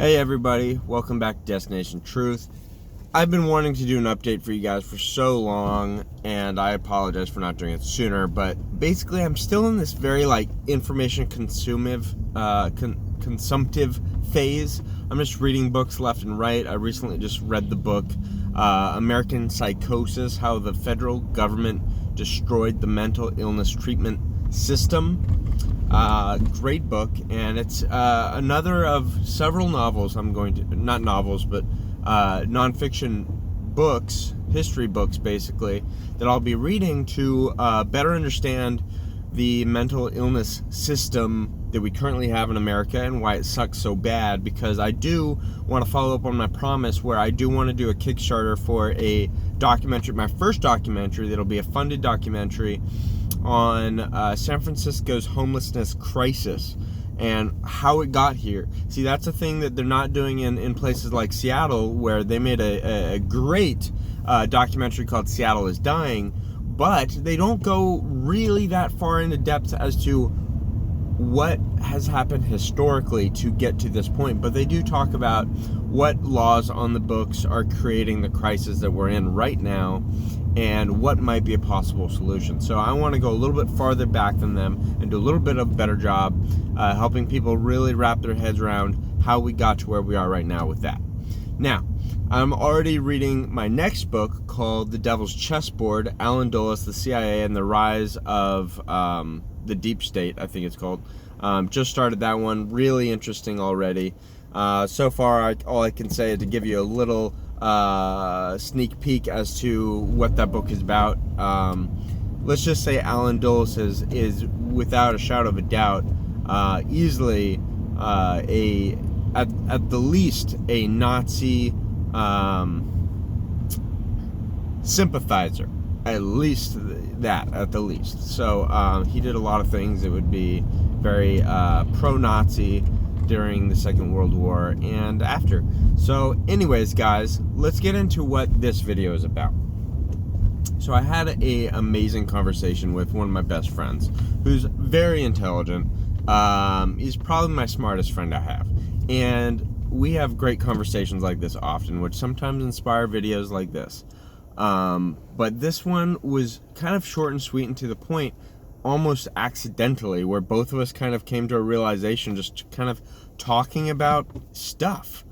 Hey everybody, welcome back to Destination Truth. I've been wanting to do an update for you guys for so long, and I apologize for not doing it sooner, but basically I'm still in this very information consumptive phase. I'm just reading books left and right. I recently just read the book American Psychosis, How the Federal Government Destroyed the Mental Illness Treatment System. Great book, and it's another of several novels not novels, but nonfiction books, history books basically, that I'll be reading to better understand the mental illness system that we currently have in America and why it sucks so bad, because I do want to follow up on my promise where I do want to do a Kickstarter for a documentary, my first documentary that'll be a funded documentary on San Francisco's homelessness crisis and how it got here. See, that's a thing that they're not doing in places like Seattle, where they made a great documentary called Seattle is Dying, but they don't go really that far into depth as to what has happened historically to get to this point. But they do talk about what laws on the books are creating the crisis that we're in right now, and what might be a possible solution. So I want to go a little bit farther back than them and do a little bit of a better job helping people really wrap their heads around how we got to where we are right now with that. Now, I'm already reading my next book called The Devil's Chessboard, Alan Dulles, the CIA, and the Rise of the Deep State, I think it's called. Just started that one. Really interesting already. So far, all I can say is to give you a little sneak peek as to what that book is about. Let's just say Alan Dulles is without a shadow of a doubt easily at the least a Nazi sympathizer, at least at the least. So he did a lot of things that would be very pro-Nazi during the Second World War and after. So anyways, guys, let's get into what this video is about. So I had an amazing conversation with one of my best friends who's very intelligent. He's probably my smartest friend I have, and we have great conversations like this often, which sometimes inspire videos like this. But this one was kind of short and sweet and to the point, almost accidentally, where both of us kind of came to a realization just kind of talking about stuff.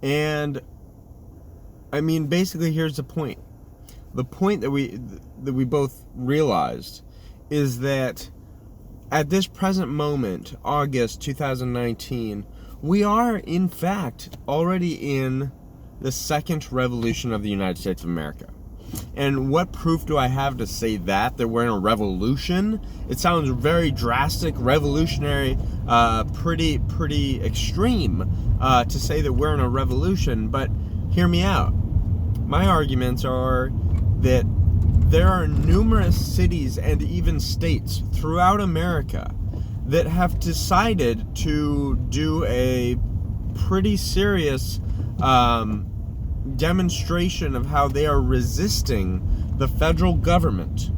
And I mean, basically, here's the point. The point that we both realized is that at this present moment, August 2019, we are in fact already in the second revolution of the United States of America. And what proof do I have to say that we're in a revolution? It sounds very drastic, revolutionary, pretty extreme to say that we're in a revolution, but hear me out. My arguments are that there are numerous cities and even states throughout America that have decided to do a pretty serious demonstration of how they are resisting the federal government,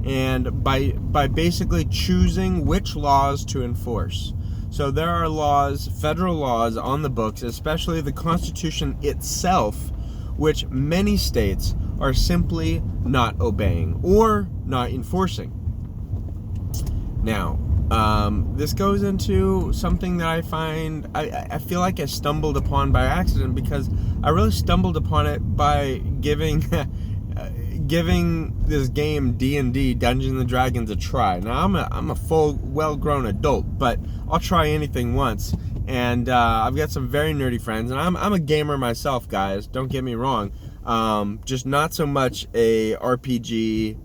and by basically choosing which laws to enforce. So there are laws, federal laws on the books, especially the Constitution itself, which many states are simply not obeying or not enforcing. Now, this goes into something that I find, I feel like I stumbled upon by accident, because I really stumbled upon it by giving this game D&D, Dungeons and Dragons, a try. Now, I'm a full, well-grown adult, but I'll try anything once. And I've got some very nerdy friends, and I'm a gamer myself, guys. Don't get me wrong. Just not so much a RPG,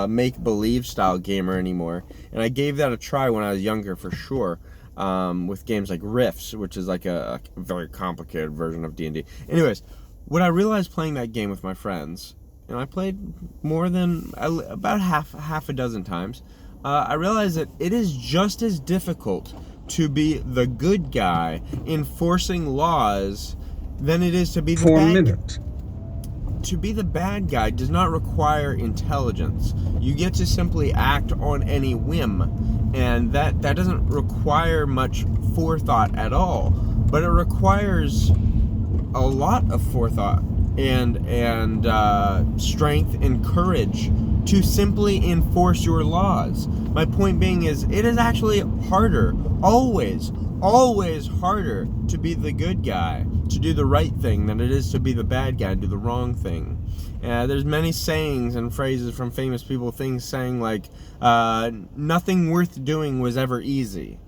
make-believe style gamer anymore. And I gave that a try when I was younger, for sure, with games like Rifts, which is like a very complicated version of D&D. Anyways, what I realized playing that game with my friends, and I played more than about half a dozen times, I realized that it is just as difficult to be the good guy enforcing laws than it is to be the bad guy. To be the bad guy does not require intelligence. You get to simply act on any whim, and that doesn't require much forethought at all. but it requires a lot of forethought and strength and courage to simply enforce your laws. My point being is, it is actually harder, always harder to be the good guy, to do the right thing, than it is to be the bad guy, do the wrong thing. There's many sayings and phrases from famous people, things saying like, nothing worth doing was ever easy.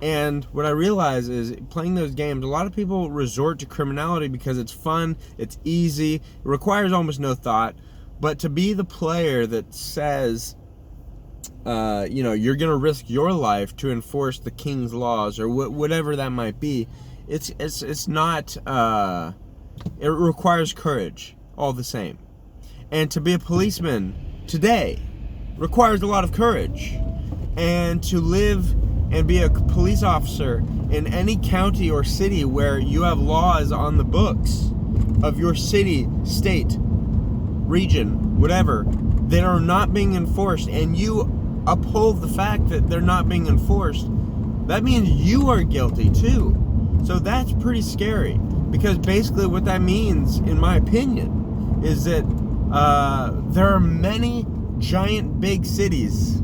And what I realize is, playing those games, a lot of people resort to criminality because it's fun, it's easy, it requires almost no thought. But to be the player that says, you're going to risk your life to enforce the king's laws, or whatever that might be, it's not, it requires courage all the same. And to be a policeman today requires a lot of courage. And to live and be a police officer in any county or city where you have laws on the books of your city, state, region, whatever, that are not being enforced, and you uphold the fact that they're not being enforced, that means you are guilty too. So that's pretty scary, because basically what that means, in my opinion, is that there are many giant big cities,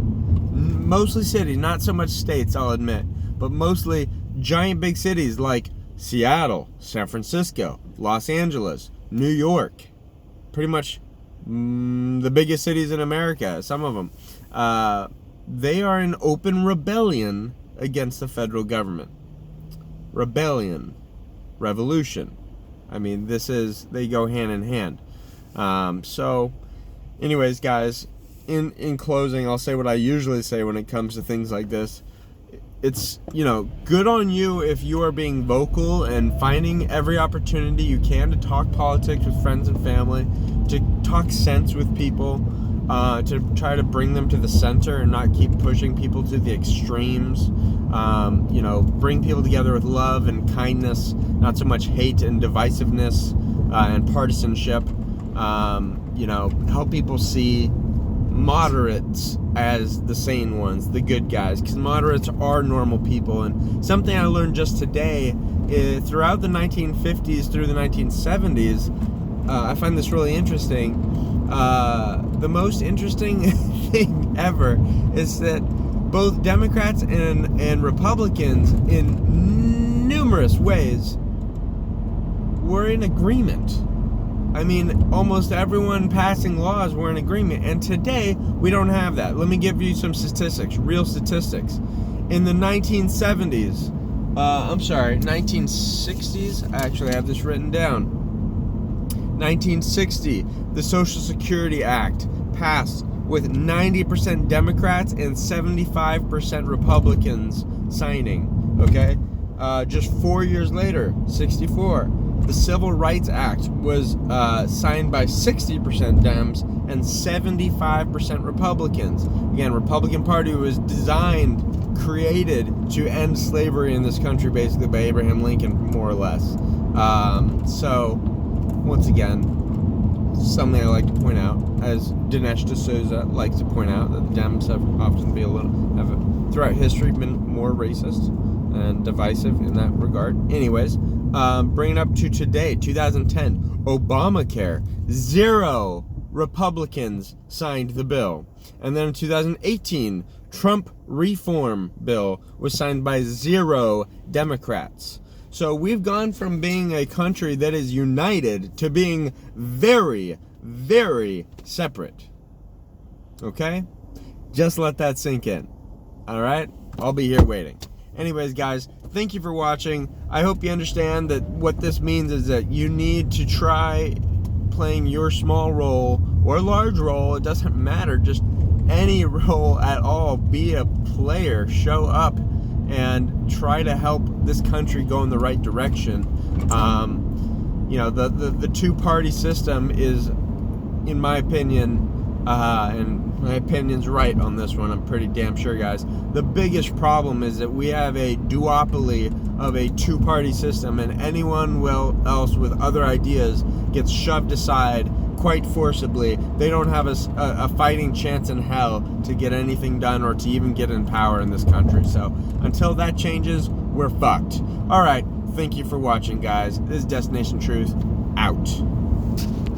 mostly cities, not so much states, I'll admit, but mostly giant big cities like Seattle, San Francisco, Los Angeles, New York, pretty much the biggest cities in America, some of them, they are in open rebellion against the federal government. Rebellion, revolution. I mean, they go hand in hand. So anyways, guys, in closing, I'll say what I usually say when it comes to things like this. It's, good on you if you are being vocal and finding every opportunity you can to talk politics with friends and family, to talk sense with people, to try to bring them to the center and not keep pushing people to the extremes. Bring people together with love and kindness, not so much hate and divisiveness and partisanship. Help people see moderates as the sane ones, the good guys, because moderates are normal people. And something I learned just today is, throughout the 1950s through the 1970s, I find this really interesting. The most interesting thing ever is that both Democrats and Republicans, in numerous ways, were in agreement. I mean, almost everyone passing laws were in agreement. And today, we don't have that. Let me give you some statistics, real statistics. In the 1970s, 1960s, actually I have this written down. 1960, the Social Security Act passed with 90% Democrats and 75% Republicans signing, okay? Just 4 years later, 64, the Civil Rights Act was signed by 60% Dems and 75% Republicans. Again, Republican Party was created to end slavery in this country, basically, by Abraham Lincoln, more or less. So, once again, something I like to point out, as Dinesh D'Souza likes to point out, that the Dems have often throughout history, been more racist and divisive in that regard. Anyways, bringing up to today, 2010, Obamacare, 0 Republicans signed the bill. And then in 2018, Trump reform bill was signed by 0 Democrats. So we've gone from being a country that is united to being very, very separate. Okay? Just let that sink in. Alright? I'll be here waiting. Anyways, guys, thank you for watching. I hope you understand that what this means is that you need to try playing your small role or large role. It doesn't matter. Just any role at all. Be a player. Show up and try to help this country go in the right direction. The two-party system is, in my opinion, and my opinion's right on this one, I'm pretty damn sure, guys. The biggest problem is that we have a duopoly of a two-party system, and anyone else with other ideas gets shoved aside quite forcibly. They don't have a fighting chance in hell to get anything done or to even get in power in this country. So until that changes, we're fucked. All right. Thank you for watching, guys. This is Destination Truth, out.